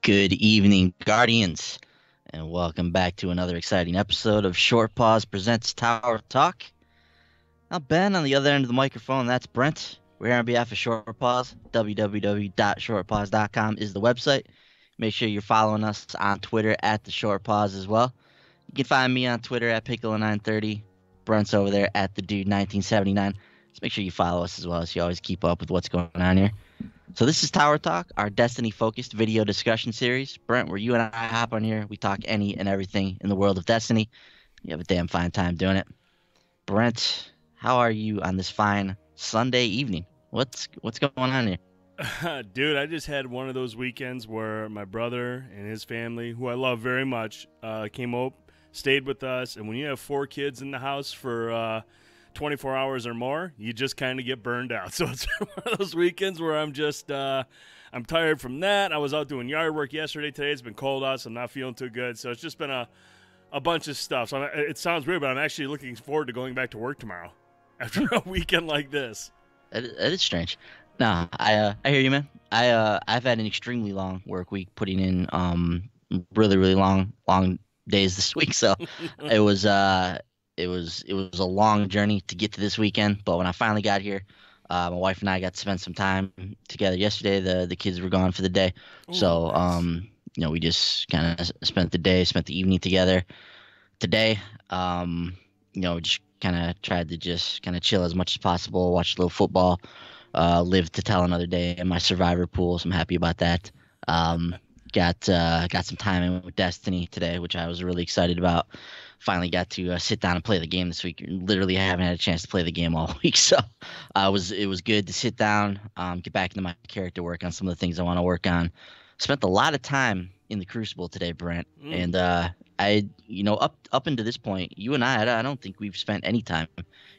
Good evening, Guardians, and welcome back to another exciting episode of Short Pause Presents Tower Talk. Now, Ben, on the other end of the microphone, that's Brent. We're here on behalf of Short Pause. www.shortpause.com is the website. Make sure you're following us on Twitter at the Short Pause as well. You can find me on Twitter at Piccolo930. Brent's over there at the Dude1979. Just make sure you follow us as well, so you always keep up with what's going on here. So this is Tower Talk, our Destiny-focused video discussion series. Brent, where you and I hop on here, we talk any and everything in the world of Destiny. You have a damn fine time doing it. Brent, how are you on this fine Sunday evening? What's going on here? Dude, I just had one of those weekends where my brother and his family, who I love very much, came up, stayed with us, and when you have 4 kids in the house for 24 hours or more, you just kind of get burned out. So it's one of those weekends where I'm just I'm tired from that. I was out doing yard work yesterday. Today it's been cold out, so I'm not feeling too good. So it's just been a bunch of stuff. So it sounds weird, but I'm actually looking forward to going back to work tomorrow after a weekend like this. That is strange. No, I hear you, man. I've had an extremely long work week, putting in really long days this week. So it was a long journey to get to this weekend. But when I finally got here, my wife and I got to spend some time together yesterday. The kids were gone for the day, so nice. we just kind of spent the evening together today. Just kind of tried to just kind of chill as much as possible, watch a little football, live to tell another day in my survivor pool. So I'm happy about that. Got some time in with Destiny today, which I was really excited about. Finally got to sit down and play the game this week. Literally haven't had a chance to play the game all week, so it was good to sit down, get back into my character work on some of the things I want to work on. Spent a lot of time in the Crucible today, Brent, and up until this point, you and I don't think we've spent any time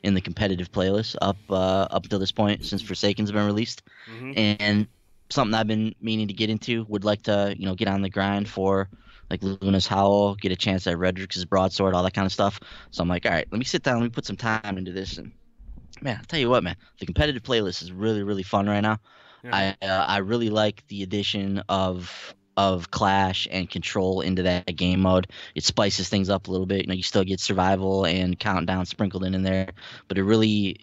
in the competitive playlist up until this point since Forsaken's been released, and something I've been meaning to get into. Would like to get on the grind for like Luna's Howl, get a chance at Redrix's Broadsword, all that kind of stuff. So I'm like, all right, let me sit down, let me put some time into this. And man, I'll tell you what, man, the competitive playlist is really, really fun right now. Yeah. I really like the addition of Clash and Control into that game mode. It spices things up a little bit. You still get survival and countdown sprinkled in there, but it really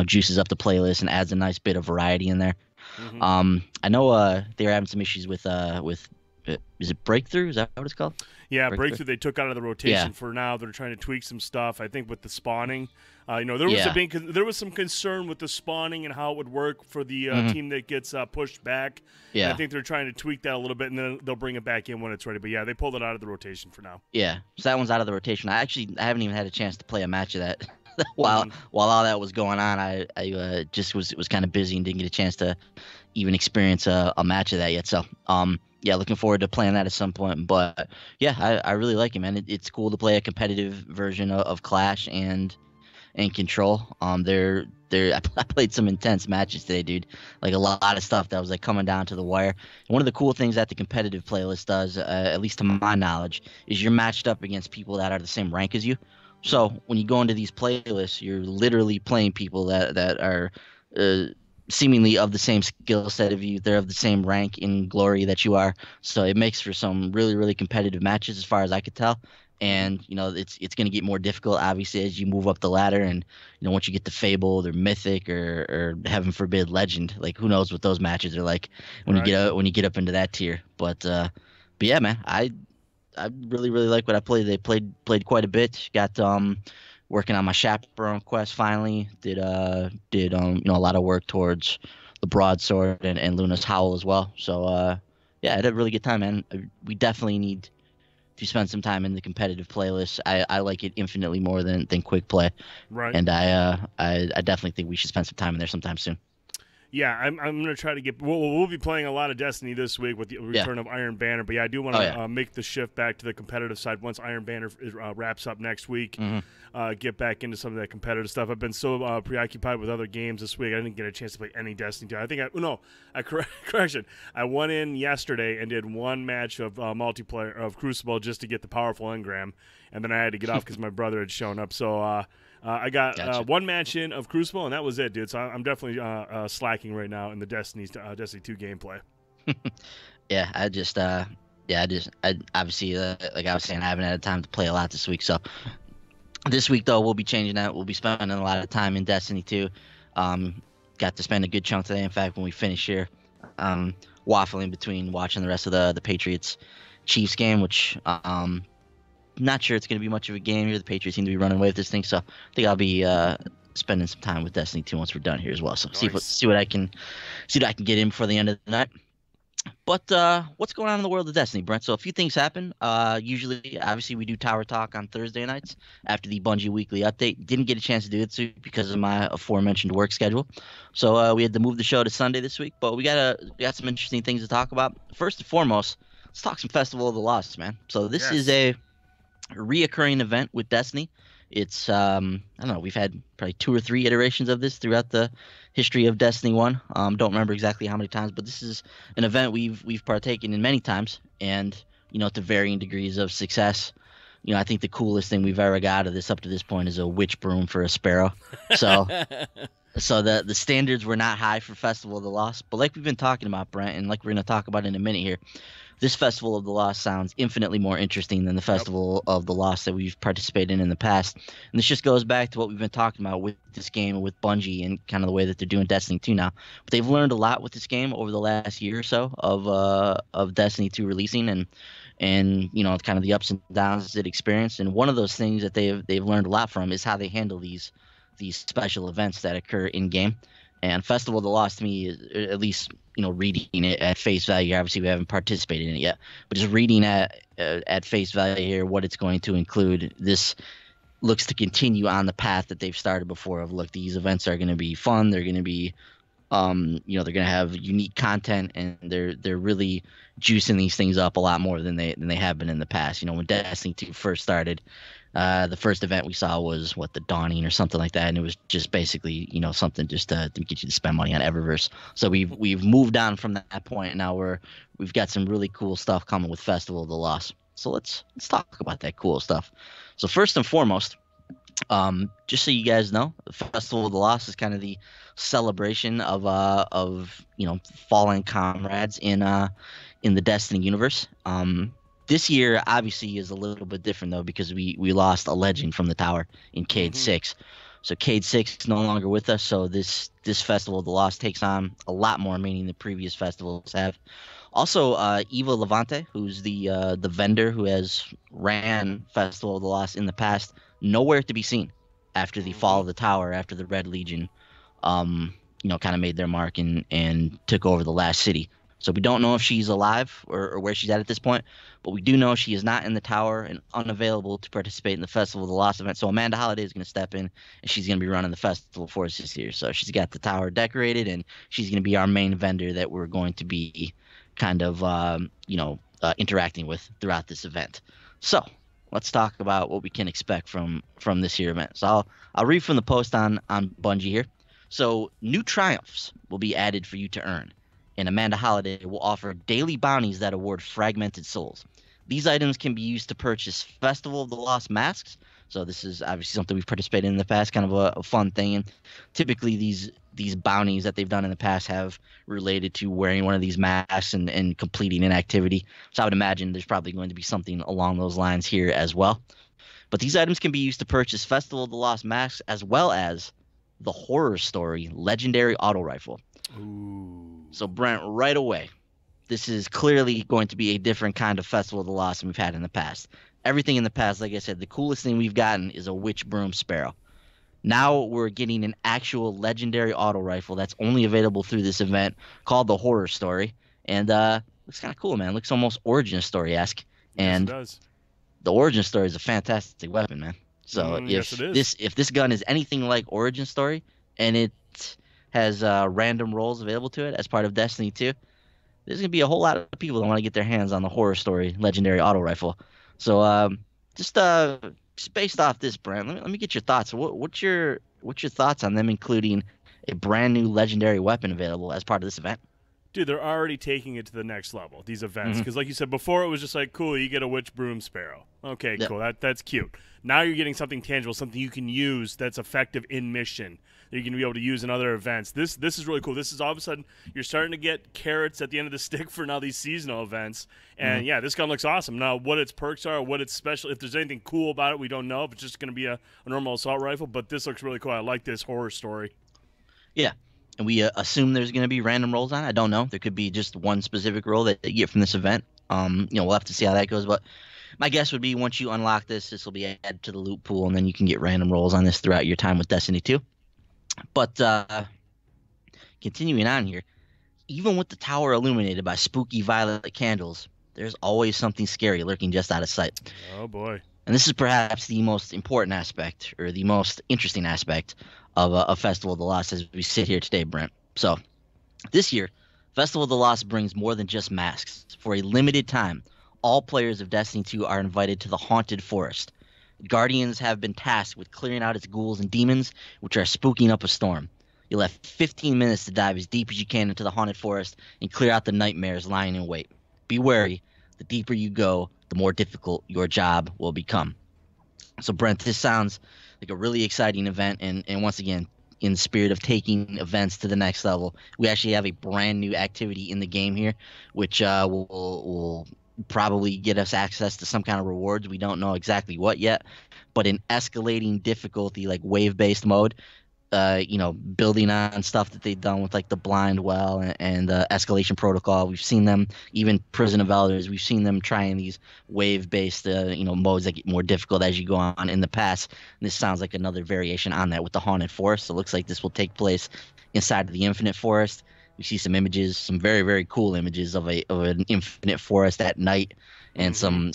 juices up the playlist and adds a nice bit of variety in there. I know they were having some issues with is it Breakthrough? Is that what it's called? Yeah, Breakthrough they took out of the rotation for now. They're trying to tweak some stuff. I think with the spawning, there was some concern with the spawning and how it would work for the team that gets pushed back. Yeah, and I think they're trying to tweak that a little bit, and then they'll bring it back in when it's ready. But yeah, they pulled it out of the rotation for now. Yeah, so that one's out of the rotation. I haven't even had a chance to play a match of that. while all that was going on, I just was kind of busy and didn't get a chance to even experience a match of that yet. So yeah, looking forward to playing that at some point. But yeah, I really like it, man. It's cool to play a competitive version of Clash and Control. I played some intense matches today, dude. Like a lot of stuff that was like coming down to the wire. And one of the cool things that the competitive playlist does, at least to my knowledge, is you're matched up against people that are the same rank as you. So when you go into these playlists, you're literally playing people that are seemingly of the same skill set of you. They're of the same rank in glory that you are. So it makes for some really, really competitive matches as far as I could tell. And, it's going to get more difficult, obviously, as you move up the ladder. And, once you get to Fabled or Mythic or heaven forbid Legend, like who knows what those matches are like when you get up into that tier. But yeah, man, I really, really like what I played. They played quite a bit. Got working on my chaperone quest finally. Did a lot of work towards the Broadsword and Luna's Howl as well. So yeah, I had a really good time, man. We definitely need to spend some time in the competitive playlist. I like it infinitely more than quick play. Right. And I definitely think we should spend some time in there sometime soon. Yeah, I'm going to try to get – we'll be playing a lot of Destiny this week with the return of Iron Banner. But, yeah, I do want to make the shift back to the competitive side once Iron Banner wraps up next week, get back into some of that competitive stuff. I've been so preoccupied with other games this week, I didn't get a chance to play any Destiny. Correction. I went in yesterday and did one match of multiplayer of Crucible just to get the powerful engram, and then I had to get off because my brother had shown up. So I got one match in of Crucible, and that was it, dude. So I'm definitely slacking right now in the Destiny 2 gameplay. Yeah, I obviously, like I was saying, I haven't had time to play a lot this week. So this week, though, we'll be changing that. We'll be spending a lot of time in Destiny 2. Um, got to spend a good chunk today. In fact, when we finish here, um, waffling between watching the rest of the Patriots Chiefs game, which not sure it's going to be much of a game here. The Patriots seem to be running away with this thing, so I think I'll be spending some time with Destiny 2 once we're done here as well. So Nice. see what I can get in before the end of the night. But what's going on in the world of Destiny, Brent? So a few things happen. Usually, obviously, we do Tower Talk on Thursday nights after the Bungie weekly update. Didn't get a chance to do it this week because of my aforementioned work schedule. So we had to move the show to Sunday this week. But we got some interesting things to talk about. First and foremost, let's talk some Festival of the Lost, man. So this is a reoccurring event with Destiny. It's I don't know, we've had probably 2 or 3 iterations of this throughout the history of Destiny 1. Don't remember exactly how many times, but this is an event we've partaken in many times, and to varying degrees of success. I think the coolest thing we've ever got out of this up to this point is a witch broom for a sparrow. So so the standards were not high for Festival of the Lost, but like we've been talking about, Brent, and like we're going to talk about in a minute here, this Festival of the Lost sounds infinitely more interesting than the Festival of the Lost that we've participated in the past. And this just goes back to what we've been talking about with this game and with Bungie and kind of the way that they're doing Destiny 2 now. But they've learned a lot with this game over the last year or so of Destiny 2 releasing and kind of the ups and downs it experienced. And one of those things that they've learned a lot from is how they handle these special events that occur in game. And Festival of the Lost to me is, at least reading it at face value. Obviously, we haven't participated in it yet, but just reading at face value here what it's going to include. This looks to continue on the path that they've started before. Of look, these events are going to be fun. They're going to be, they're going to have unique content, and they're really juicing these things up a lot more than they have been in the past. When Destiny 2 first started. The first event we saw was the Dawning or something like that, and it was just basically something just to get you to spend money on Eververse. So we've moved on from that point, and now we've got some really cool stuff coming with Festival of the Lost. So let's talk about that cool stuff. So first and foremost, just so you guys know, the Festival of the Lost is kind of the celebration of fallen comrades in the Destiny universe. This year, obviously, is a little bit different, though, because we lost a legend from the tower in Cade 6. So Cade 6 is no longer with us, so this Festival of the Lost takes on a lot more meaning than previous festivals have. Also, Eva Levante, who's the vendor who has ran Festival of the Lost in the past, nowhere to be seen after the fall of the tower, after the Red Legion, kind of made their mark and took over the last city. So we don't know if she's alive or where she's at this point, but we do know she is not in the tower and unavailable to participate in the Festival of the Lost event. So Amanda Holliday is going to step in, and she's going to be running the festival for us this year. So she's got the tower decorated, and she's going to be our main vendor that we're going to be kind of, interacting with throughout this event. So let's talk about what we can expect from this year event. So I'll read from the post on Bungie here. So new triumphs will be added for you to earn, and Amanda Holliday will offer daily bounties that award fragmented souls. These items can be used to purchase Festival of the Lost masks. So this is obviously something we've participated in the past, kind of a fun thing. And typically these bounties that they've done in the past have related to wearing one of these masks and completing an activity. So I would imagine there's probably going to be something along those lines here as well. But these items can be used to purchase Festival of the Lost masks as well as the Horror Story Legendary Auto Rifle. Ooh. So Brent, right away, this is clearly going to be a different kind of Festival of the Lost than we've had in the past. Everything in the past, like I said, the coolest thing we've gotten is a witch broom sparrow. Now we're getting an actual legendary auto rifle that's only available through this event called the Horror Story. And looks kind of cool, man. Looks almost Origin Story-esque. And yes, it does. The Origin Story is a fantastic weapon, man. So if this gun is anything like Origin Story and it has random rolls available to it as part of Destiny 2, there's going to be a whole lot of people that want to get their hands on the Horror Story Legendary Auto Rifle. So just based off this, Brent, let me get your thoughts. What's your thoughts on them including a brand new legendary weapon available as part of this event? Dude, they're already taking it to the next level, these events. Because like you said, before it was just like, cool, you get a witch broom sparrow. Okay, Yep. cool, that's cute. Now you're getting something tangible, something you can use that's effective in mission, that you're going to be able to use in other events. This is really cool. This is all of a sudden, you're starting to get carrots at the end of the stick for now these seasonal events. And yeah, this gun looks awesome. Now, what its perks are, what it's special, if there's anything cool about it, we don't know. If it's just going to be a normal assault rifle, but this looks really cool. I like this horror story. Yeah. And we assume there's going to be random rolls on it. I don't know. There could be just one specific roll that you get from this event. We'll have to see how that goes. But my guess would be once you unlock this will be added to the loot pool, and then you can get random rolls on this throughout your time with Destiny 2. But continuing on here, even with the tower illuminated by spooky violet candles, there's always something scary lurking just out of sight. Oh, boy. And this is perhaps the most important aspect, or the most interesting aspect of a Festival of the Lost as we sit here today, Brent. So this year, Festival of the Lost brings more than just masks. For a limited time, all players of Destiny 2 are invited to the Haunted Forest. Guardians have been tasked with clearing out its ghouls and demons, which are spooking up a storm. You'll have 15 minutes to dive as deep as you can into the Haunted Forest and clear out the nightmares lying in wait. Be wary, the deeper you go, the more difficult your job will become. So, Brent, this sounds like a really exciting event, and once again, in the spirit of taking events to the next level, we actually have a brand new activity in the game here, which will probably get us access to some kind of rewards. We don't know exactly what yet, but in escalating difficulty, like wave-based mode, building on stuff that they've done with like the blind well and the escalation protocol. We've seen them, even Prison of Elders, we've seen them trying these wave-based modes that get more difficult as you go on in the past. And this sounds like another variation on that with the Haunted Forest. So it looks like this will take place inside of the Infinite Forest. We see some images, some very, very cool images of an infinite forest at night, and some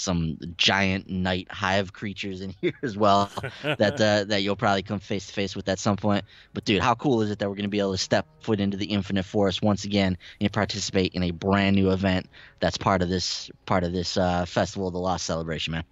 giant night hive creatures in here as well that you'll probably come face to face with at some point. But dude, how cool is it that we're going to be able to step foot into the Infinite Forest once again and participate in a brand new event that's part of this Festival of the Lost celebration, man?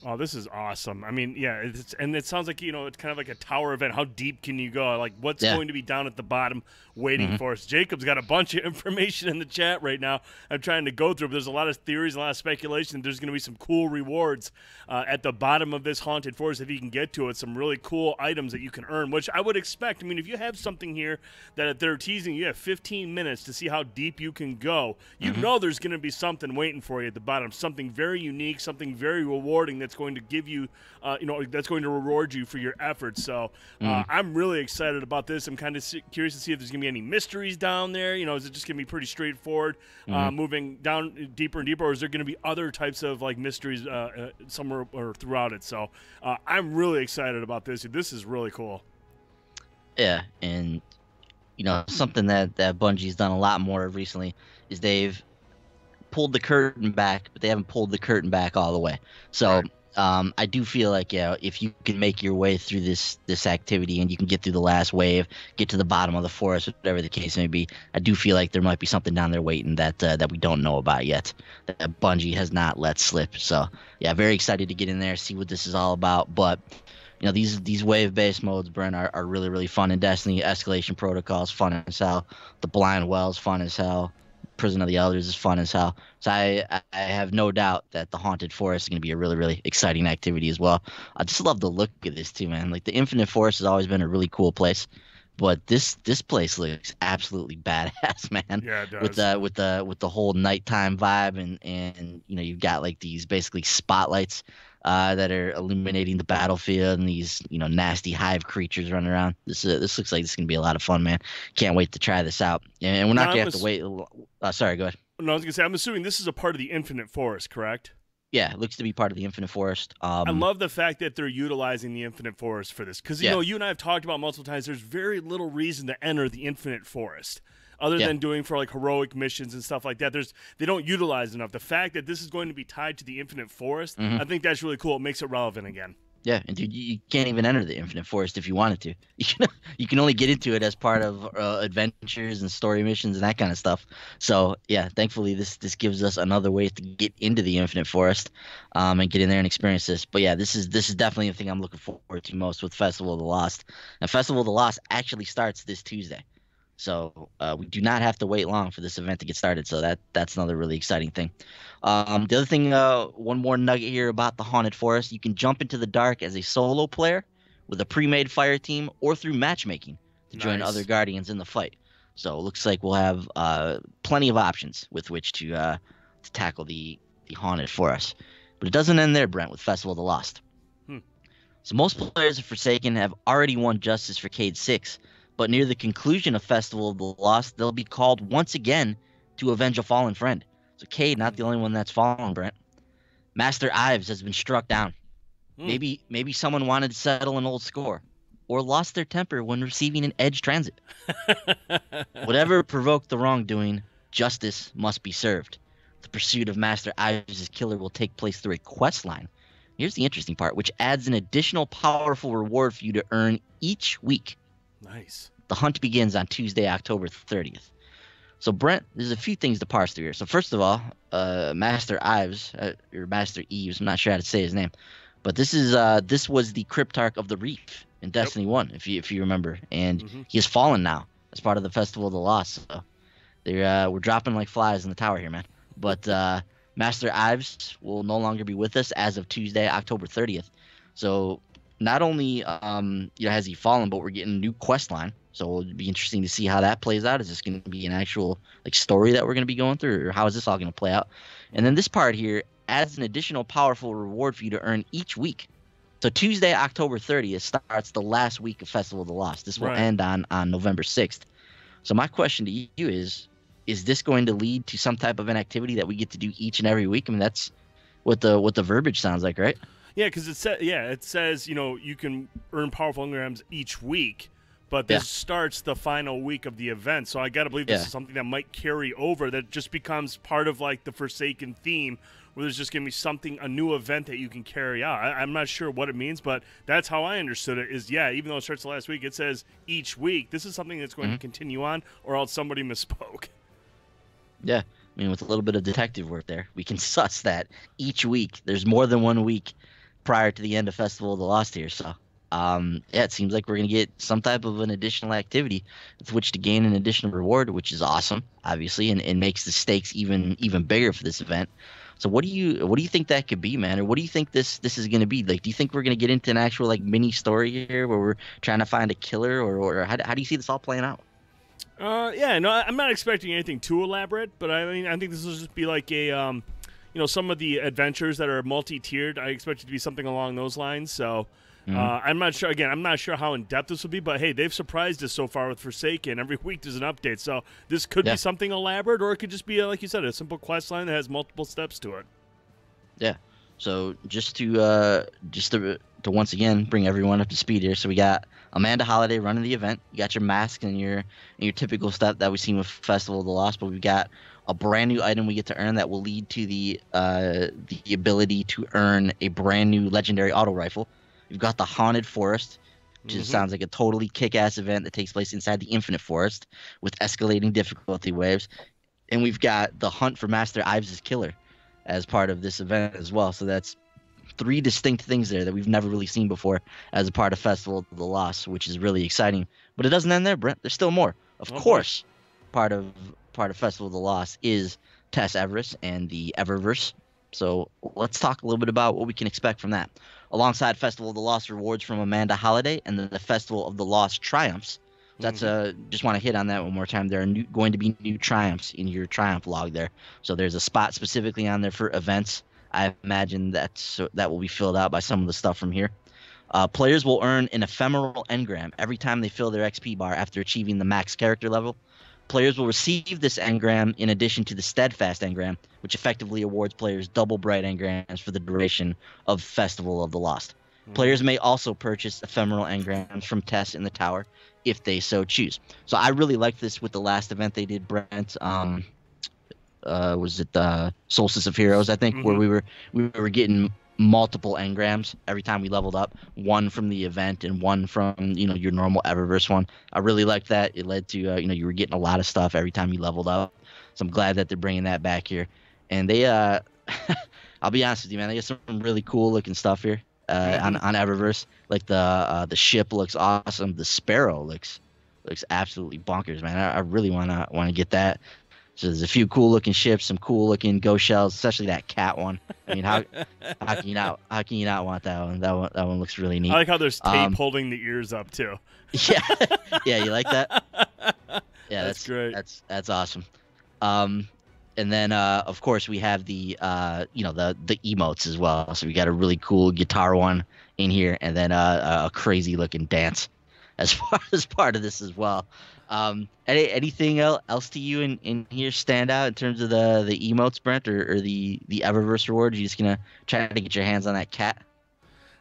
Oh, this is awesome. I mean, yeah, and it sounds like, it's kind of like a tower event. How deep can you go? Like, what's going to be down at the bottom waiting for us? Jacob's got a bunch of information in the chat right now I'm trying to go through, but there's a lot of theories, a lot of speculation. There's going to be some cool rewards at the bottom of this Haunted Forest if you can get to it. Some really cool items that you can earn, which I would expect. I mean, if you have something here that they're teasing, you have 15 minutes to see how deep you can go. You know there's going to be something waiting for you at the bottom, something very unique, something very rewarding that's going to give you, that's going to reward you for your efforts. So I'm really excited about this. I'm kind of curious to see if there's going to be any mysteries down there. Is it just going to be pretty straightforward, moving down deeper and deeper, or is there going to be other types of like mysteries somewhere or throughout it? So I'm really excited about this. This is really cool. Yeah, and something that Bungie's done a lot more of recently is they've pulled the curtain back, but they haven't pulled the curtain back all the way. So I do feel like, if you can make your way through this activity and you can get through the last wave, get to the bottom of the forest, whatever the case may be, I do feel like there might be something down there waiting that we don't know about yet, that Bungie has not let slip. So yeah, very excited to get in there, see what this is all about. But these wave-based modes, Brent, are really, really fun in Destiny. Escalation protocols, fun as hell. The blind wells, fun as hell. Prison of the Elders is fun as hell. So I have no doubt that the Haunted Forest is going to be a really, really exciting activity as well. I just love the look of this too, man. Like the Infinite Forest has always been a really cool place, but this place looks absolutely badass, man. Yeah, it does. With the whole nighttime vibe, and you've got like these basically spotlights that are illuminating the battlefield, and these nasty hive creatures running around. This looks like this is gonna be a lot of fun, man. Can't wait to try this out. And we're not gonna have to wait. Sorry, go ahead. No, I was gonna say, I'm assuming this is a part of the Infinite Forest, correct? Yeah, it looks to be part of the Infinite Forest. I love the fact that they're utilizing the Infinite Forest for this, because you and I have talked about multiple times. There's very little reason to enter the Infinite Forest, other than doing for like heroic missions and stuff like that. They don't utilize enough. The fact that this is going to be tied to the Infinite Forest, I think that's really cool. It makes it relevant again. Yeah, and dude, you can't even enter the Infinite Forest if you wanted to. You can only get into it as part of adventures and story missions and that kind of stuff. So yeah, thankfully this gives us another way to get into the Infinite Forest, and get in there and experience this. But yeah, this is definitely the thing I'm looking forward to most with Festival of the Lost. And Festival of the Lost actually starts this Tuesday. So we do not have to wait long for this event to get started. So that's another really exciting thing. The other thing, one more nugget here about the Haunted Forest. You can jump into the dark as a solo player with a pre-made fire team or through matchmaking to join other Guardians in the fight. So it looks like we'll have plenty of options with which to tackle the Haunted Forest. But it doesn't end there, Brent, with Festival of the Lost. So most players of Forsaken have already won Justice for Cade 6, but near the conclusion of Festival of the Lost, they'll be called once again to avenge a fallen friend. So Cade, not the only one that's fallen, Brent. Master Ives has been struck down. Maybe someone wanted to settle an old score, or lost their temper when receiving an edge transit. Whatever provoked the wrongdoing, justice must be served. The pursuit of Master Ives' killer will take place through a quest line. Here's the interesting part, which adds an additional powerful reward for you to earn each week. Nice. The hunt begins on Tuesday, October 30th. So, Brent, there's a few things to parse through here. So, first of all, Master Ives, or Master Eves, I'm not sure how to say his name, but this was the Cryptarch of the Reef in Destiny 1, if you remember, and he has fallen now as part of the Festival of the Lost. So, we're dropping like flies in the tower here, man. But Master Ives will no longer be with us as of Tuesday, October 30th. So, not only has he fallen, but we're getting a new quest line. So it'll be interesting to see how that plays out. Is this going to be an actual story that we're going to be going through, or how is this all going to play out? And then this part here adds an additional powerful reward for you to earn each week. So Tuesday, October 30th starts the last week of Festival of the Lost. This will end on November 6th. So my question to you is this going to lead to some type of an activity that we get to do each and every week? I mean, that's what the verbiage sounds like, right? Yeah, because it says you can earn powerful engrams each week, but this starts the final week of the event. So I got to believe this is something that might carry over, that just becomes part of like the Forsaken theme, where there's just going to be a new event that you can carry out. I'm not sure what it means, but that's how I understood it is, even though it starts the last week, it says each week. This is something that's going to continue on, or else somebody misspoke. Yeah. I mean, with a little bit of detective work there, we can suss that each week. There's more than 1 week prior to the end of Festival of the Lost here. So, it seems like we're going to get some type of an additional activity with which to gain an additional reward, which is awesome, obviously, and makes the stakes even bigger for this event. So what do you think that could be, man? Or what do you think this is going to be? Like, do you think we're going to get into an actual mini story here where we're trying to find a killer, or how do you see this all playing out? I'm not expecting anything too elaborate, but I mean, I think this will just be like a some of the adventures that are multi-tiered. I expect it to be something along those lines. So I'm not sure. Again, I'm not sure how in depth this will be, but hey, they've surprised us so far with Forsaken. Every week there's an update, so this could be something elaborate, or it could just be, like you said, a simple quest line that has multiple steps to it. Yeah. So just to once again bring everyone up to speed here. So we got Amanda Holiday running the event. You got your mask and your typical stuff that we've seen with Festival of the Lost, but we've got a brand new item we get to earn that will lead to the ability to earn a brand new legendary auto rifle. We've got the Haunted Forest, which sounds like a totally kick-ass event that takes place inside the Infinite Forest with escalating difficulty waves. And we've got the hunt for Master Ives' killer as part of this event as well. So that's 3 distinct things there that we've never really seen before as a part of Festival of the Lost, which is really exciting. But it doesn't end there, Brent. There's still more. Of course, part of Festival of the Lost is Tess Everest and the Eververse. So let's talk a little bit about what we can expect from that. Alongside Festival of the Lost rewards from Amanda Holiday and the Festival of the Lost triumphs. That's just want to hit on that one more time. There are going to be new triumphs in your triumph log there. So there's a spot specifically on there for events. I imagine that will be filled out by some of the stuff from here. Players will earn an ephemeral engram every time they fill their XP bar after achieving the max character level. Players will receive this engram in addition to the Steadfast engram, which effectively awards players double bright engrams for the duration of Festival of the Lost. Players may also purchase ephemeral engrams from Tess in the tower if they so choose. So I really liked this with the last event they did, Brent. Was it Solstice of Heroes, I think, where we were getting multiple engrams every time we leveled up, one from the event and one from your normal Eververse one. I really liked that. It led to you were getting a lot of stuff every time you leveled up. So I'm glad that they're bringing that back here. And they I'll be honest with you, man, they got some really cool looking stuff here on Eververse. Like the ship looks awesome. The Sparrow looks looks absolutely bonkers, man. I really wanna get that. So there's a few cool looking ships, some cool looking ghost shells, especially that cat one. I mean, how can you not want that one? That one looks really neat. I like how there's tape holding the ears up too. Yeah, yeah, you like that? Yeah, that's great. That's awesome. And then of course we have the the emotes as well. So we got a really cool guitar one in here, and then a crazy looking dance as far as part of this as well. Anything else to you in here stand out in terms of the emotes, Brent, or the Eververse reward? You just gonna try to get your hands on that cat?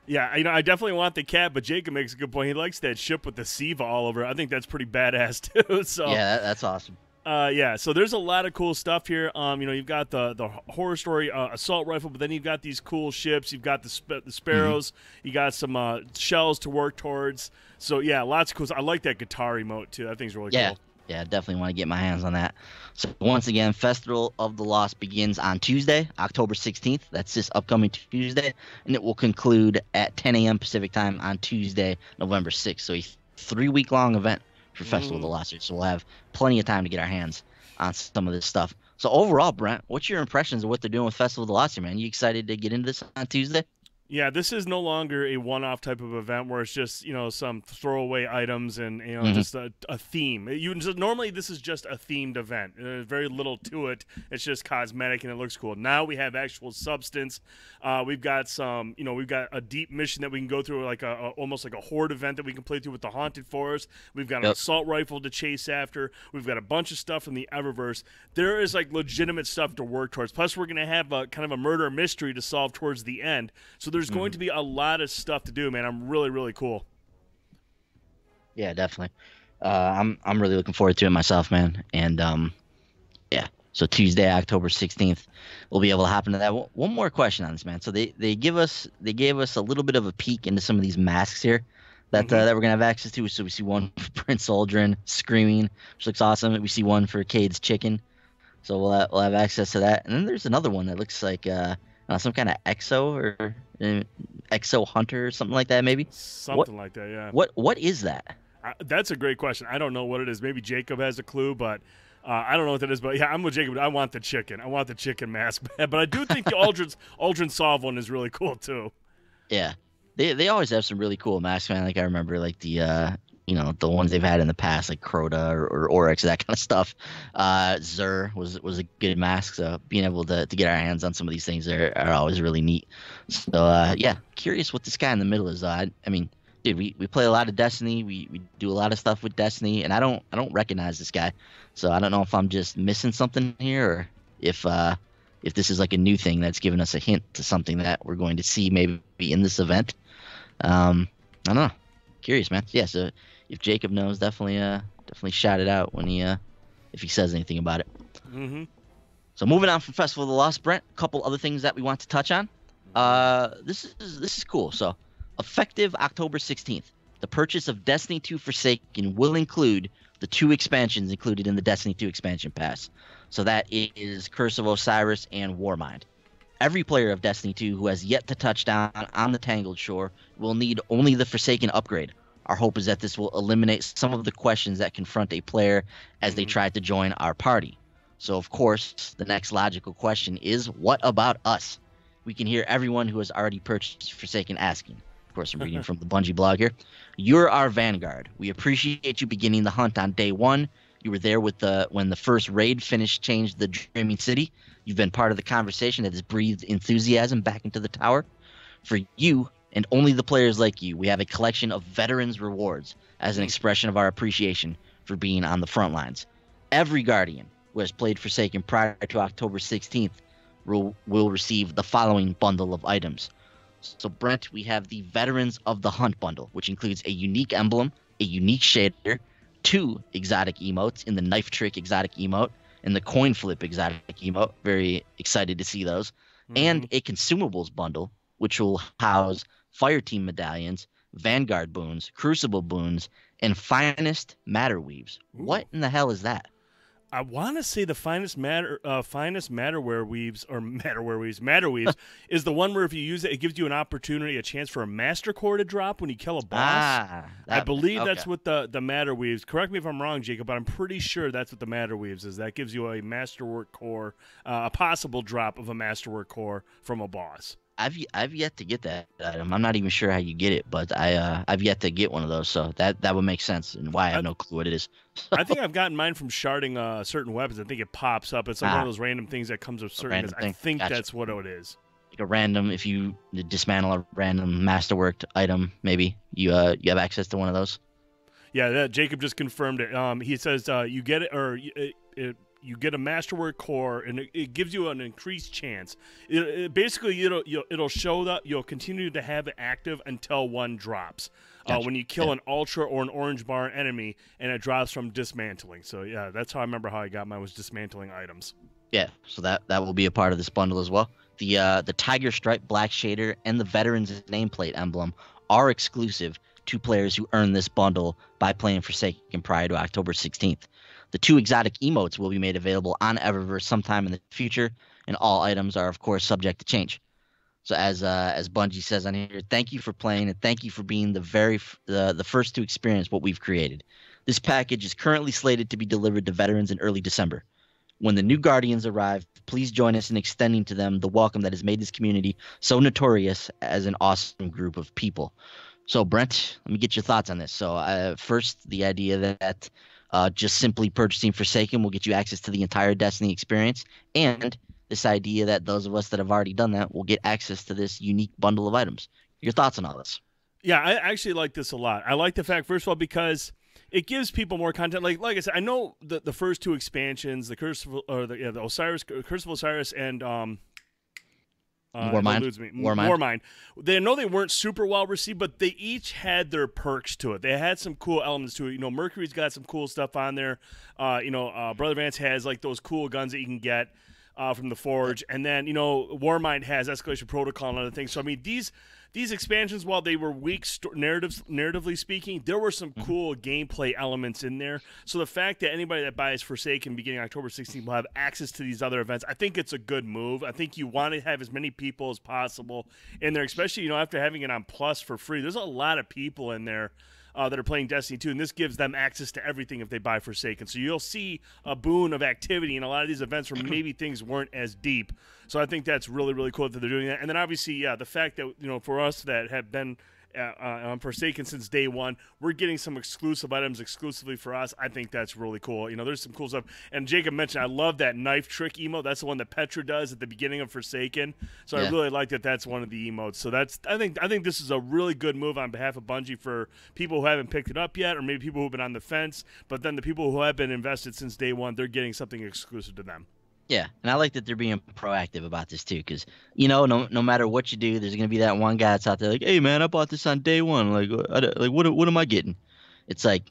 Yeah, I definitely want the cat, but Jacob makes a good point. He likes that ship with the Siva all over. I think that's pretty badass too. So yeah, that's awesome. Yeah, so there's a lot of cool stuff here. You've got the horror story assault rifle, but then you've got these cool ships. You've got the sparrows. You got some shells to work towards. So yeah, lots of cool. I like that guitar emote too. That thing's really cool. Yeah, definitely want to get my hands on that. So once again, Festival of the Lost begins on Tuesday, October 16th. That's this upcoming Tuesday, and it will conclude at 10 a.m. Pacific time on Tuesday, November 6th. So a 3-week-long event for Festival of the Lost. So we'll have plenty of time to get our hands on some of this stuff. So overall, Brent, what's your impressions of what they're doing with Festival of the Lost here, man? You excited to get into this on Tuesday? Yeah, this is no longer a one-off type of event where it's just some throwaway items and just a theme. Normally this is just a themed event. There's very little to it. It's just cosmetic and it looks cool. Now we have actual substance. We've got we've got a deep mission that we can go through, like almost like a horde event that we can play through with the Haunted Forest. We've got an assault rifle to chase after. We've got a bunch of stuff from the Eververse. There is like legitimate stuff to work towards. Plus we're gonna have a kind of a murder mystery to solve towards the end. So there's going to be a lot of stuff to do, man. I'm really, really cool. Yeah, definitely. I'm really looking forward to it myself, man. And yeah. So Tuesday, October 16th, we'll be able to hop into that. One more question on this, man. So they gave us a little bit of a peek into some of these masks here that that we're gonna have access to. So we see one for Prince Aldrin screaming, which looks awesome. We see one for Cade's chicken. So we'll have access to that. And then there's another one that looks like some kind of exo or exo hunter or something like that, maybe. Something like that, yeah. What is that? That's a great question. I don't know what it is. Maybe Jacob has a clue, but I don't know what that is. But yeah, I'm with Jacob. I want the chicken. I want the chicken mask. But I do think the Aldrin Solve one is really cool too. Yeah, they always have some really cool masks, man. Like I remember like the the ones they've had in the past, like Crota or Oryx, that kind of stuff. Zur was a good mask, so being able to get our hands on some of these things are always really neat. So yeah, curious what this guy in the middle is. I mean, dude, we play a lot of Destiny. We do a lot of stuff with Destiny, and I don't recognize this guy. So I don't know if I'm just missing something here, or if this is like a new thing that's giving us a hint to something that we're going to see maybe in this event. I don't know. Curious, man. Yeah, so if Jacob knows, definitely shout it out when if he says anything about it. Mm-hmm. So moving on from Festival of the Lost, Brent, a couple other things that we want to touch on. This is cool. So effective October 16th, the purchase of Destiny 2 Forsaken will include the 2 expansions included in the Destiny 2 expansion pass. So that is Curse of Osiris and Warmind. Every player of Destiny 2 who has yet to touch down on the Tangled Shore will need only the Forsaken upgrade. Our hope is that this will eliminate some of the questions that confront a player as they try to join our party. So, of course, the next logical question is, what about us? We can hear everyone who has already purchased Forsaken asking. Of course, I'm reading from the Bungie blog here. You're our vanguard. We appreciate you beginning the hunt on day 1. You were there when the first raid changed the Dreaming City. You've been part of the conversation that has breathed enthusiasm back into the tower. For you, and only the players like you, we have a collection of veterans rewards as an expression of our appreciation for being on the front lines. Every Guardian who has played Forsaken prior to October 16th will receive the following bundle of items. So, Brent, we have the Veterans of the Hunt bundle, which includes a unique emblem, a unique shader, 2 exotic emotes in the Knife Trick exotic emote, and the Coin Flip exotic emote. Very excited to see those. And a consumables bundle, which will house Fireteam medallions, Vanguard boons, Crucible boons, and Finest Matter Weaves. What in the hell is that? I want to say the finest matterwear weaves is the one where if you use it, it gives you an opportunity, a chance for a master core to drop when you kill a boss. I believe that's what the matter weaves. Correct me if I'm wrong, Jacob, but I'm pretty sure that's what the matter weaves is. That gives you a masterwork core, a possible drop of a masterwork core from a boss. I've yet to get that item. I'm not even sure how you get it, but I've yet to get one of those, so that would make sense and why I have no clue what it is. I think I've gotten mine from sharding certain weapons. I think it pops up. It's like one of those random things that comes with certain. I think that's what it is. Like a random, if you dismantle a random masterworked item, maybe you have access to one of those. Yeah, Jacob just confirmed it. He says you get it or you get a masterwork core, and it gives you an increased chance. Basically, it'll show that you'll continue to have it active until one drops. Gotcha. When you kill an ultra or an orange bar enemy, and it drops from dismantling. So yeah, that's how I remember how I got mine, was dismantling items. Yeah, so that will be a part of this bundle as well. The Tiger Stripe Black Shader and the Veterans nameplate emblem are exclusive to players who earn this bundle by playing Forsaken prior to October 16th. The 2 exotic emotes will be made available on Eververse sometime in the future, and all items are, of course, subject to change. So as Bungie says on here, thank you for playing, and thank you for being the first to experience what we've created. This package is currently slated to be delivered to veterans in early December. When the new Guardians arrive, please join us in extending to them the welcome that has made this community so notorious as an awesome group of people. So, Brent, let me get your thoughts on this. So, first, the idea that just simply purchasing Forsaken will get you access to the entire Destiny experience, and this idea that those of us that have already done that will get access to this unique bundle of items. Your thoughts on all this? Yeah, I actually like this a lot. I like the fact, first of all, because it gives people more content. Like I said, I know the first 2 expansions, the Curse of Osiris, and Warmind. They know they weren't super well received, but they each had their perks to it. They had some cool elements to it. Mercury's got some cool stuff on there. Brother Vance has like those cool guns that you can get from the Forge, and then Warmind has Escalation Protocol and other things. So I mean, these expansions, while they were weak narratively speaking, there were some cool gameplay elements in there. So the fact that anybody that buys Forsaken beginning October 16th will have access to these other events, I think it's a good move. I think you want to have as many people as possible in there, especially after having it on Plus for free. There's a lot of people in there that are playing Destiny 2, and this gives them access to everything if they buy Forsaken. So you'll see a boon of activity in a lot of these events where maybe things weren't as deep. So I think that's really, really cool that they're doing that. And then obviously, yeah, the fact that, for us that have been on Forsaken since day one, we're getting some exclusive items exclusively for us. I think that's really cool. There's some cool stuff. And Jacob mentioned, I love that knife trick emote. That's the one that Petra does at the beginning of Forsaken. So yeah. I really like that. That's one of the emotes. So I think this is a really good move on behalf of Bungie for people who haven't picked it up yet, or maybe people who've been on the fence. But then the people who have been invested since day one, they're getting something exclusive to them. Yeah, and I like that they're being proactive about this too, because no matter what you do, there's gonna be that one guy that's out there like, "Hey man, I bought this on day one. Like what am I getting?" It's like,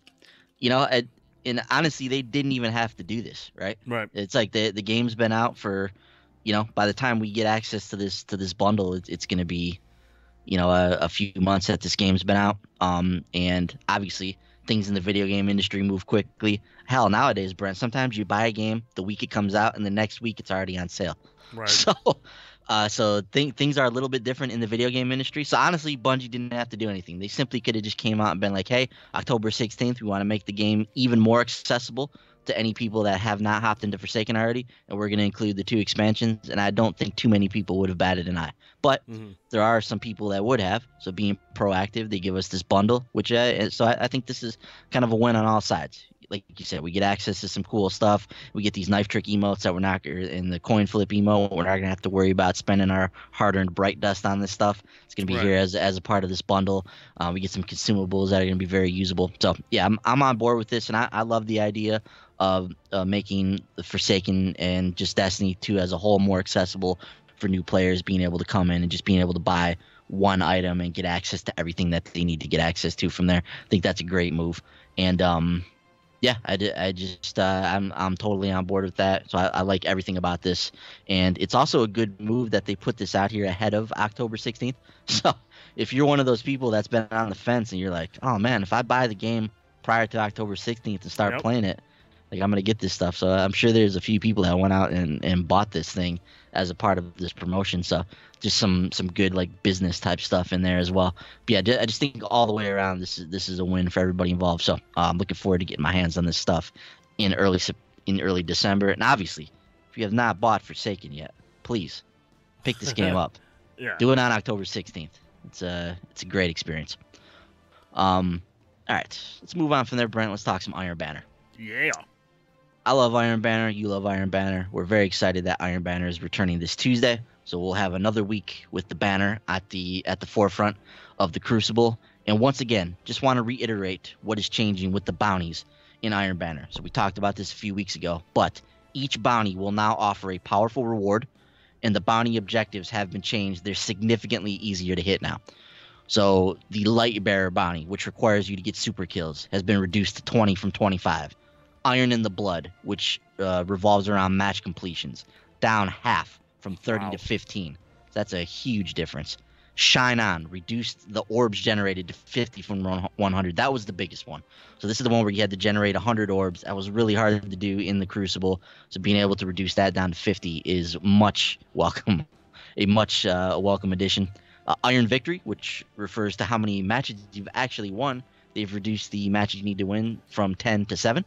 and honestly, they didn't even have to do this, right? Right. It's like the game's been out for, by the time we get access to this bundle, it's gonna be, a few months that this game's been out. And obviously things in the video game industry move quickly. Hell, nowadays, Brent, sometimes you buy a game the week it comes out, and the next week it's already on sale. Right. So things are a little bit different in the video game industry. So honestly, Bungie didn't have to do anything. They simply could have just came out and been like, hey, October 16th, we want to make the game even more accessible to any people that have not hopped into Forsaken already, and we're going to include the 2 expansions. And I don't think too many people would have batted an eye. But there are some people that would have. So being proactive, they give us this bundle, which I think this is kind of a win on all sides. Like you said, we get access to some cool stuff. We get these knife trick emotes that we're not in the coin flip emote. We're not gonna have to worry about spending our hard-earned bright dust on this stuff. It's gonna be here as a part of this bundle. We get some consumables that are gonna be very usable. So yeah, I'm on board with this, and I love the idea of making the Forsaken and just Destiny 2 as a whole more accessible for new players, being able to come in and just being able to buy one item and get access to everything that they need to get access to from there. I think that's a great move, and yeah, I'm totally on board with that. So I like everything about this, and it's also a good move that they put this out here ahead of October 16th. So if you're one of those people that's been on the fence and you're like, oh man, if I buy the game prior to October 16th and start playing it, Like I'm gonna get this stuff. So I'm sure there's a few people that went out and bought this thing as a part of this promotion. So just some good like business type stuff in there as well. But yeah, I just think all the way around this is a win for everybody involved. So I'm looking forward to getting my hands on this stuff in early December. And obviously, if you have not bought Forsaken yet, please pick this game up. Yeah. Do it on October 16th. It's a great experience. All right, let's move on from there, Brent. Let's talk some Iron Banner. Yeah. I love Iron Banner. You love Iron Banner. We're very excited that Iron Banner is returning this Tuesday. So we'll have another week with the banner at the forefront of the Crucible. And once again, just want to reiterate what is changing with the bounties in Iron Banner. So we talked about this a few weeks ago, but each bounty will now offer a powerful reward, and the bounty objectives have been changed. They're significantly easier to hit now. So the Light Bearer bounty, which requires you to get super kills, has been reduced to 20 from 25. Iron in the Blood, which revolves around match completions, down half from 30 to 15. So that's a huge difference. Shine On reduced the orbs generated to 50 from 100. That was the biggest one. So this is the one where you had to generate 100 orbs. That was really hard to do in the Crucible. So being able to reduce that down to 50 is much welcome, a much welcome addition. Iron Victory, which refers to how many matches you've actually won. They've reduced the matches you need to win from 10 to 7.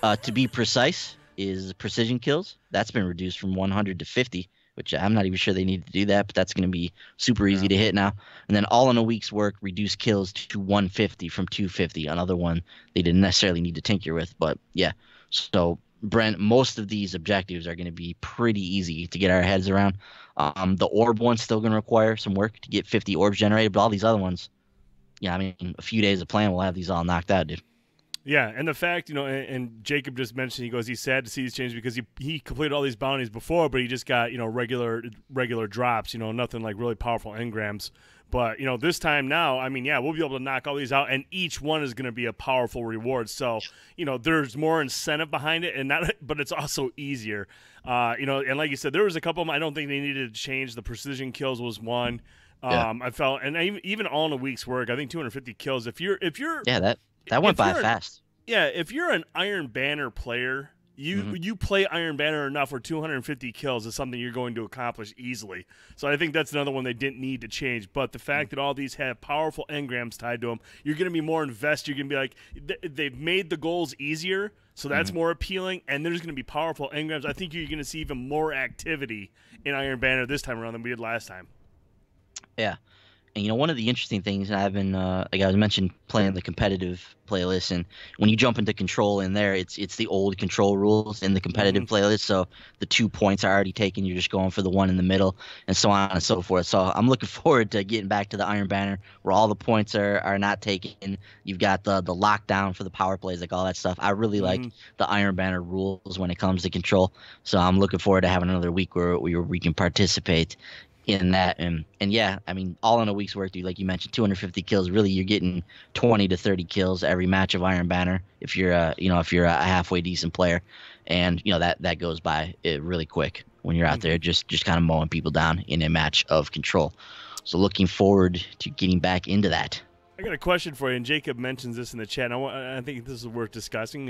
To be precise is precision kills. That's been reduced from 100 to 50, which I'm not even sure they need to do that, but that's going to be super easy to hit now. And then all in a week's work, reduce kills to 150 from 250. Another one they didn't necessarily need to tinker with, but yeah. So Brent, most of these objectives are going to be pretty easy to get our heads around. The orb one's still going to require some work to get 50 orbs generated, but all these other ones, yeah, I mean, a few days of playing, we'll have these all knocked out, dude. Yeah, and the fact, and Jacob just mentioned, he goes, he's sad to see these changes because he completed all these bounties before, but he just got, regular drops, nothing like really powerful engrams. But, this time now, I mean, yeah, we'll be able to knock all these out, and each one is going to be a powerful reward. So, there's more incentive behind it, but it's also easier. And like you said, there was a couple of them I don't think they needed to change. The precision kills was one. I felt, and even all in a week's work, I think 250 kills. If you're yeah, that went by fast. Yeah, if you're an Iron Banner player, you play Iron Banner enough where 250 kills is something you're going to accomplish easily. So I think that's another one they didn't need to change. But the fact that all these have powerful engrams tied to them, you're going to be more invested. You're going to be like, they've made the goals easier, so that's more appealing. And there's going to be powerful engrams. I think you're going to see even more activity in Iron Banner this time around than we did last time. Yeah. And one of the interesting things, and I've been like I was mentioned playing the competitive playlist, and when you jump into control in there, it's the old control rules in the competitive playlist. So the 2 points are already taken. You're just going for the one in the middle, and so on and so forth. So I'm looking forward to getting back to the Iron Banner where all the points are not taken. You've got the lockdown for the power plays, like all that stuff. I really like the Iron Banner rules when it comes to control. So I'm looking forward to having another week where we can participate in that. And yeah, I mean, all in a week's work, dude, like you mentioned, 250 kills. Really, you're getting 20 to 30 kills every match of Iron Banner if you're a halfway decent player. And that goes by really quick when you're out there just kind of mowing people down in a match of control. So looking forward to getting back into that. I got a question for you, and Jacob mentions this in the chat. I think this is worth discussing.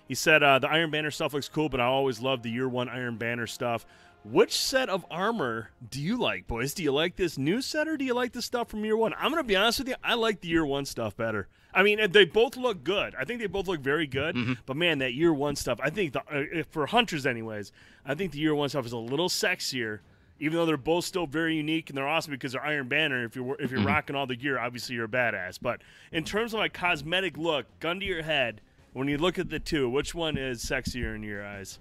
He said the Iron Banner stuff looks cool, but I always love the Year 1 Iron Banner stuff. Which set of armor do you like, boys? Do you like this new set, or do you like the stuff from Year 1? I'm going to be honest with you. I like the Year 1 stuff better. I mean, they both look good. I think they both look very good. But, man, that Year 1 stuff, I think, for hunters anyways, I think the Year 1 stuff is a little sexier, even though they're both still very unique and they're awesome because they're Iron Banner. If you're rocking all the gear, obviously you're a badass. But in terms of a cosmetic look, gun to your head, when you look at the two, which one is sexier in your eyes?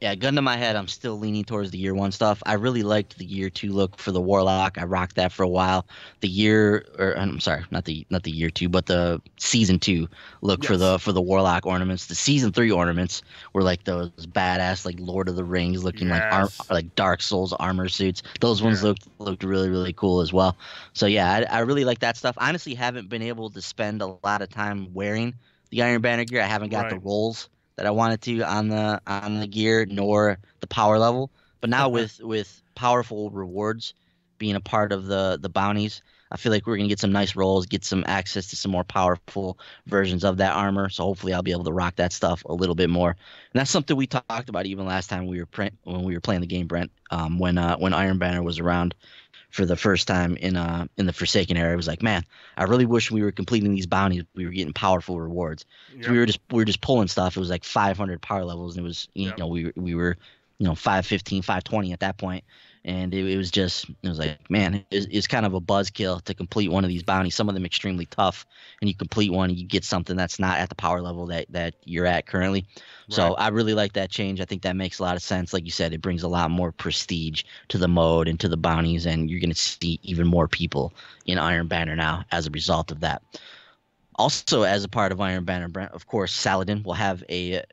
Yeah, gun to my head, I'm still leaning towards the Year 1 stuff. I really liked the Year 2 look for the Warlock. I rocked that for a while. I'm sorry, not the Year 2, but the Season 2 look for the Warlock ornaments. The Season 3 ornaments were like those badass, like Lord of the Rings looking like Dark Souls armor suits. Those ones looked really, really cool as well. So yeah, I really like that stuff. Honestly, haven't been able to spend a lot of time wearing the Iron Banner gear. I haven't got the rolls that I wanted to on the gear, nor the power level. But now with powerful rewards being a part of the bounties, I feel like we're gonna get some nice rolls, get some access to some more powerful versions of that armor. So hopefully I'll be able to rock that stuff a little bit more. And that's something we talked about even last time when we were playing the game, Brent. When Iron Banner was around for the first time in the Forsaken era, it was like, man, I really wish we were completing these bounties. We were getting powerful rewards. Yep. We were just pulling stuff. It was like 500 power levels, and it was we were 515, 520 at that point. And it was like, man, it's kind of a buzzkill to complete one of these bounties. Some of them extremely tough, and you complete one and you get something that's not at the power level that you're at currently. Right. So I really like that change. I think that makes a lot of sense. Like you said, it brings a lot more prestige to the mode and to the bounties, and you're going to see even more people in Iron Banner now as a result of that. Also, as a part of Iron Banner, Brent, of course, Saladin will have a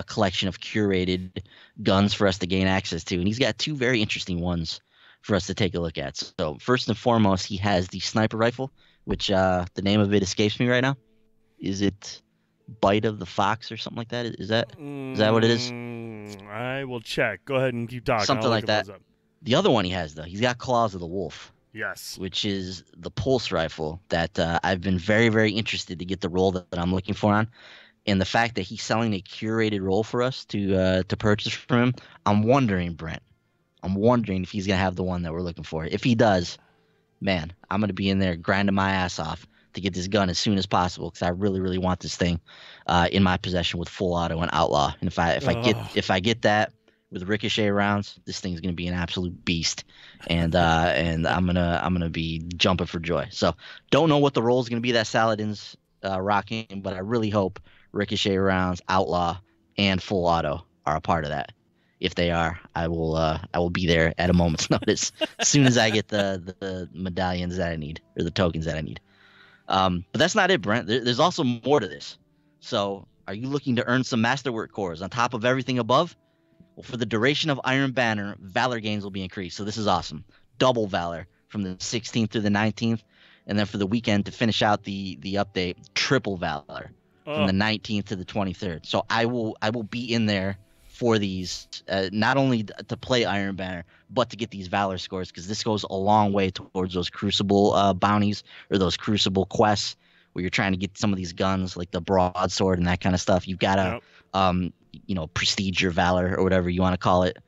collection of curated guns for us to gain access to, and he's got two very interesting ones for us to take a look at. So first and foremost, he has the sniper rifle, which the name of it escapes me right now. Is it Bite of the Fox or something like that? Is that what it is? I will check. Go ahead and keep talking. Something like that. The other one he has, though, he's got Claws of the Wolf. Yes. Which is the pulse rifle that I've been very, very interested to get the roll that I'm looking for on. And the fact that he's selling a curated roll for us to purchase from him, I'm wondering, Brent, if he's going to have the one that we're looking for. If he does, man, I'm going to be in there grinding my ass off to get this gun as soon as possible because I really, really want this thing in my possession with full auto and outlaw. And if I get that with ricochet rounds, this thing's going to be an absolute beast. And I'm gonna be jumping for joy. So don't know what the roll is going to be that Saladin's rocking, but I really hope ricochet rounds, outlaw, and full auto are a part of that. If they are, I will be there at a moment's notice as soon as I get the medallions that I need or the tokens that I need. But that's not it, Brent. There's also more to this. So are you looking to earn some masterwork cores on top of everything above? Well, for the duration of Iron Banner, Valor gains will be increased. So this is awesome. Double Valor from the 16th through the 19th. And then for the weekend to finish out the update, Triple Valor from the 19th to the 23rd. So I will be in there for these, not only to play Iron Banner, but to get these Valor scores, because this goes a long way towards those Crucible bounties or those Crucible quests where you're trying to get some of these guns like the broadsword and that kind of stuff. You've got to, prestige your Valor or whatever you want to call it,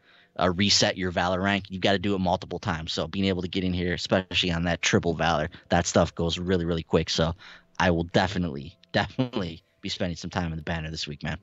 reset your Valor rank. You've got to do it multiple times. So being able to get in here, especially on that Triple Valor, that stuff goes really, really quick. So I will definitely be spending some time in the banner this week, man.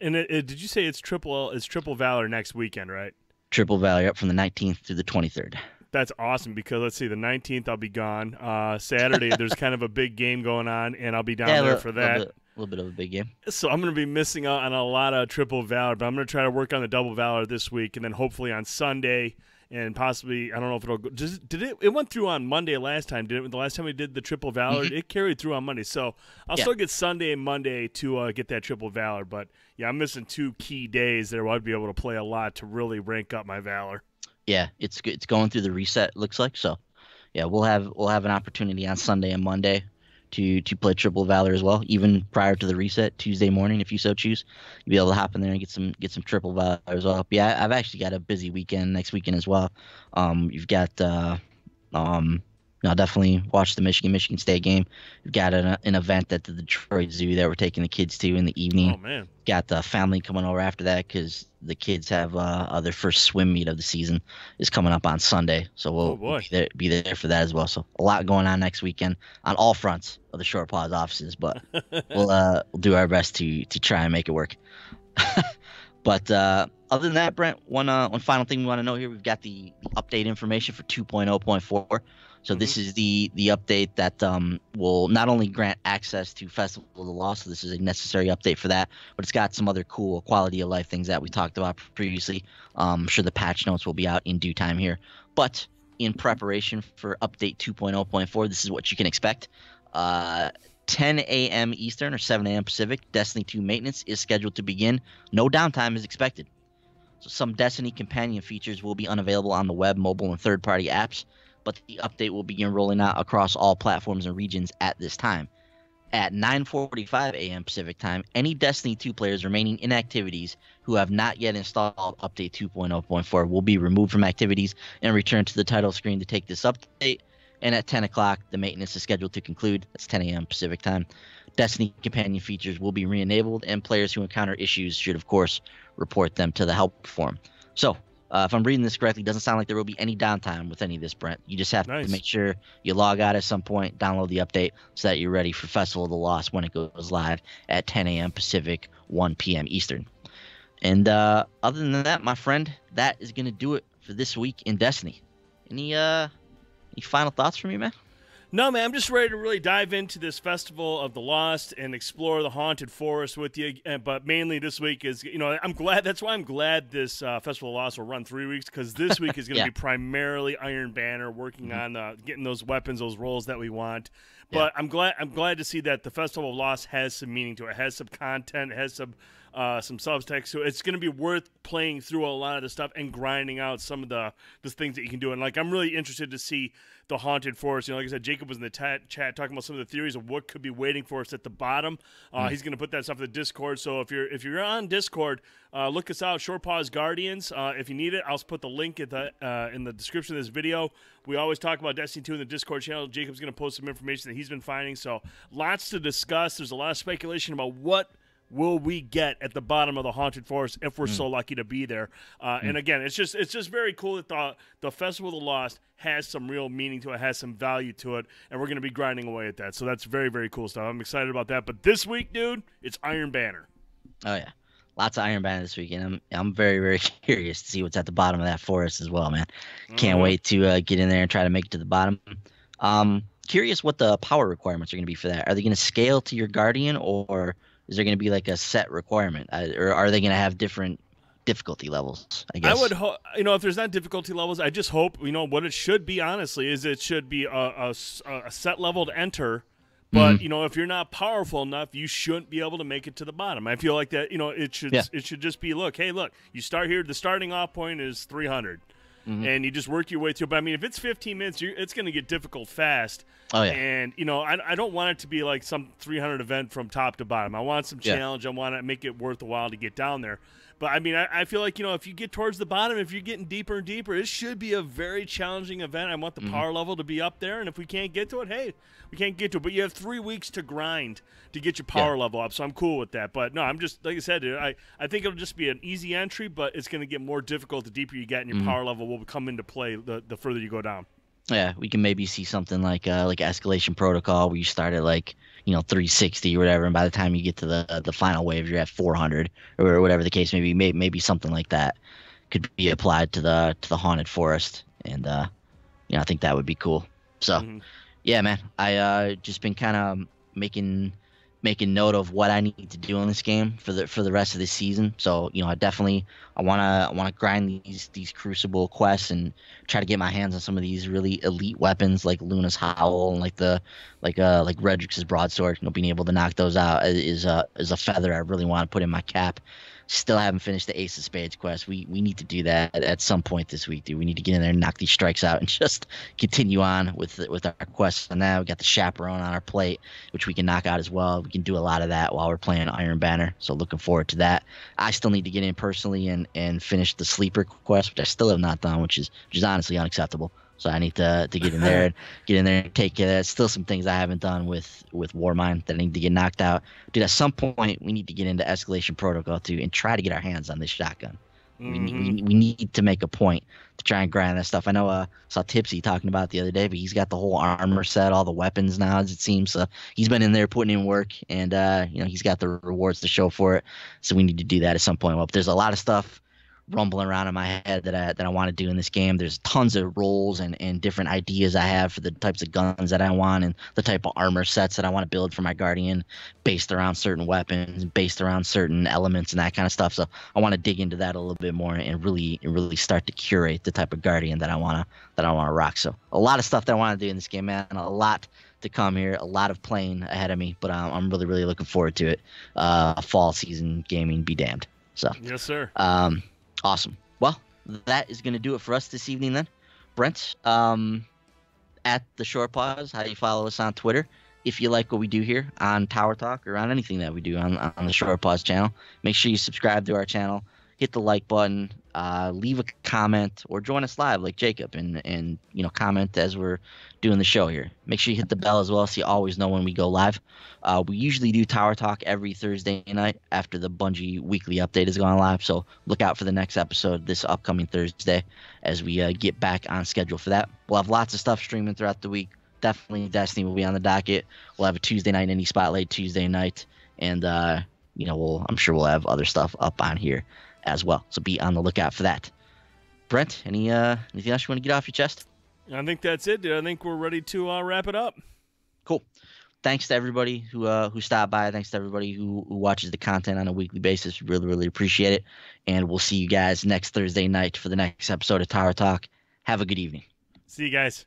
And did you say it's triple Valor next weekend, right? Triple Valor up from the 19th through the 23rd. That's awesome because let's see, the 19th I'll be gone. Saturday there's kind of a big game going on, and I'll be down there for that. A little bit of a big game. So I'm going to be missing out on a lot of Triple Valor, but I'm going to try to work on the Double Valor this week, and then hopefully on Sunday, and possibly, I don't know if it'll go. It went through on Monday last time, didn't it? The last time we did the Triple Valor, It carried through on Monday. So I'll still get Sunday and Monday to get that Triple Valor. But, yeah, I'm missing 2 key days there where I'd be able to play a lot to really rank up my Valor. Yeah, it's going through the reset, looks like. So, yeah, we'll have an opportunity on Sunday and Monday to play Triple Valor as well, even prior to the reset Tuesday morning, if you so choose. You'll be able to hop in there and get some Triple Valor as well. But yeah, I've actually got a busy weekend next weekend as well. You've got I'll definitely watch the Michigan State game. We've got an event at the Detroit Zoo that we're taking the kids to in the evening. Oh man! Got the family coming over after that because the kids have their first swim meet of the season is coming up on Sunday, so we'll be there for that as well. So a lot going on next weekend on all fronts of the Short Paws offices, but we'll do our best to try and make it work. But other than that, Brent, one final thing we want to know here: we've got the update information for 2.0.4. So this is the update that will not only grant access to Festival of the Lost, so this is a necessary update for that, but it's got some other cool quality of life things that we talked about previously. I'm sure the patch notes will be out in due time here. But in preparation for update 2.0.4, this is what you can expect. 10 a.m. Eastern or 7 a.m. Pacific, Destiny 2 maintenance is scheduled to begin. No downtime is expected. So some Destiny companion features will be unavailable on the web, mobile, and third-party apps, but the update will begin rolling out across all platforms and regions at this time. At 9:45 a.m. Pacific time, any Destiny 2 players remaining in activities who have not yet installed Update 2.0.4 will be removed from activities and returned to the title screen to take this update. And at 10 o'clock, the maintenance is scheduled to conclude. That's 10 a.m. Pacific time. Destiny companion features will be re-enabled, and players who encounter issues should, of course, report them to the help forum. So, if I'm reading this correctly, it doesn't sound like there will be any downtime with any of this, Brent. You just have to make sure you log out at some point, download the update, so that you're ready for Festival of the Lost when it goes live at 10 a.m. Pacific, 1 p.m. Eastern. And other than that, my friend, that is going to do it for this week in Destiny. Any final thoughts from you, man? No, man, I'm just ready to really dive into this Festival of the Lost and explore the Haunted Forest with you. But mainly this week is, I'm glad. That's why I'm glad this Festival of the Lost will run 3 weeks, because this week is going to be primarily Iron Banner, working on getting those weapons, those roles that we want. But I'm glad to see that the Festival of Lost has some meaning to it. It has some content. It has some subtext. So it's going to be worth playing through a lot of the stuff and grinding out some of the things that you can do. And I'm really interested to see the Haunted Forest. Like I said, Jacob was in the chat talking about some of the theories of what could be waiting for us at the bottom. He's going to put that stuff in the Discord. So if you're on Discord, look us out, Short Pause Guardians. If you need it, I'll put the link in the description of this video. We always talk about Destiny 2 in the Discord channel. Jacob's going to post some information that he's been finding. So lots to discuss. There's a lot of speculation about what will we get at the bottom of the Haunted Forest if we're so lucky to be there. And again, it's just very cool that the Festival of the Lost has some real meaning to it, has some value to it, and we're going to be grinding away at that. So that's very, very cool stuff. I'm excited about that. But this week, dude, it's Iron Banner. Oh, yeah. Lots of Iron Banner this week, and I'm very, very curious to see what's at the bottom of that forest as well, man. Can't wait to get in there and try to make it to the bottom. Curious what the power requirements are going to be for that. Are they going to scale to your Guardian, or is there going to be like a set requirement, or are they going to have different difficulty levels? I guess I would hope, if there's not difficulty levels, I just hope, what it should be, honestly, is it should be a set level to enter. But if you're not powerful enough, you shouldn't be able to make it to the bottom. I feel like that. It should just be, look, you start here. The starting off point is 300. And you just work your way through. But I mean, if it's 15 minutes, it's going to get difficult fast. Oh yeah. And I don't want it to be like some 300 event from top to bottom. I want some challenge. I want to make it worth the while to get down there. But I mean, I feel like if you get towards the bottom, if you're getting deeper and deeper, it should be a very challenging event. I want the power level to be up there, and if we can't get to it, hey, we can't get to it. But you have 3 weeks to grind to get your power level up, so I'm cool with that. But no, I'm just, like I said, dude, I think it'll just be an easy entry, but it's going to get more difficult the deeper you get, and your power level will come into play the further you go down. Yeah, we can maybe see something like Escalation Protocol, where you start at 360 or whatever, and by the time you get to the final wave, you're at 400 or whatever the case may be. Maybe something like that could be applied to the Haunted Forest, and I think that would be cool. So, yeah, man, I just been kind of making note of what I need to do in this game for the rest of the season. So I wanna grind these Crucible quests and try to get my hands on some of these really elite weapons like Luna's Howl and like Redrix's broadsword. Being able to knock those out is a feather I really want to put in my cap. Still haven't finished the Ace of Spades quest. We need to do that at some point this week, dude. We need to get in there and knock these strikes out and just continue on with our quests. And now we got the Chaperone on our plate, which we can knock out as well. We can do a lot of that while we're playing Iron Banner. So looking forward to that. I still need to get in personally and finish the Sleeper quest, which I still have not done, which is honestly unacceptable. So I need to get in there and take care of that. Still some things I haven't done with Warmind that I need to get knocked out. Dude, at some point we need to get into Escalation Protocol too and try to get our hands on this shotgun. We need to make a point to try and grind that stuff. I know I saw Tipsy talking about it the other day, but he's got the whole armor set, all the weapons now, as it seems. So he's been in there putting in work, and he's got the rewards to show for it. So we need to do that at some point. Well, there's a lot of stuff rumbling around in my head that I want to do in this game. There's tons of roles and different ideas I have for the types of guns that I want and the type of armor sets that I want to build for my Guardian based around certain weapons, based around certain elements and that kind of stuff. So I want to dig into that a little bit more and really start to curate the type of Guardian that I want to rock. So a lot of stuff that I want to do in this game, man. A lot to come here, a lot of playing ahead of me, but I'm really, really looking forward to it. Fall season gaming be damned. So yes, sir. Awesome. Well, that is going to do it for us this evening then. Brent, at the Short Pause, how do you follow us on Twitter? If you like what we do here on Tower Talk or on anything that we do on the Short Pause channel, make sure you subscribe to our channel, hit the like button, leave a comment or join us live like Jacob and comment as we're doing the show here. Make sure you hit the bell as well so you always know when we go live. We usually do Tower Talk every Thursday night after the Bungie weekly update has gone live, so look out for the next episode this upcoming Thursday as we get back on schedule for that. We'll have lots of stuff streaming throughout the week. Definitely Destiny will be on the docket. We'll have a Tuesday night indie spotlight Tuesday night, and I'm sure we'll have other stuff up on here as well. So be on the lookout for that. Brent, anything else you want to get off your chest? I think that's it, dude. I think we're ready to wrap it up. Cool. Thanks to everybody who stopped by. Thanks to everybody who watches the content on a weekly basis. Really, really appreciate it. And we'll see you guys next Thursday night for the next episode of Tower Talk. Have a good evening. See you guys.